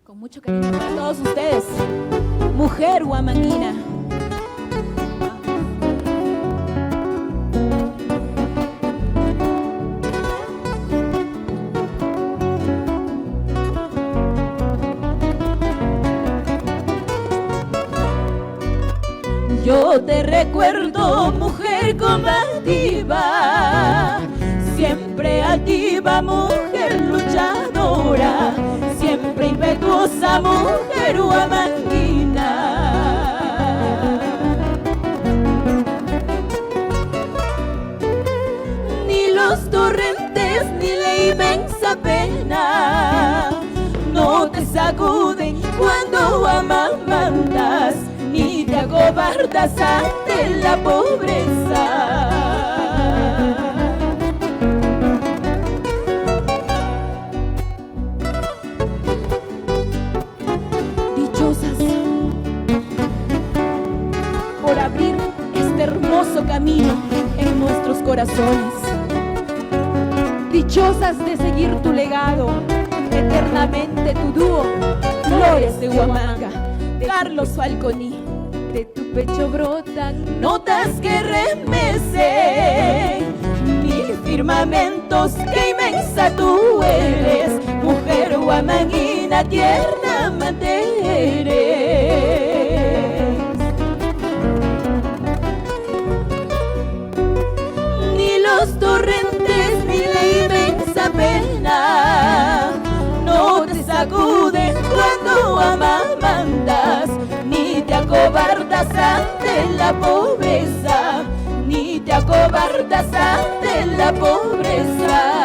Con mucho cariño para todos ustedes, mujer huamanguina. Yo te recuerdo, mujer combativa, siempre altiva, mujer luchadora, siempre impetuosa, mujer huamanguina. Ni los torrentes ni la inmensa pena no te sacuden cuando amamantas, ni te acobardas ante la pobreza. Dichosas por abrir este hermoso camino en nuestros corazones. Dichosas de seguir tu legado, eternamente tu dúo, Flores de Huamanga, de Carlos Falconi. De tu pecho brotan notas que remecen mil firmamentos, que inmensa tú eres, mujer huamanguina, tierna amante eres. Ni los torrentes ni la inmensa pena no te sacuden cuando amamantas, ni te acobardas ante la pobreza, ni te acobardas ante la pobreza.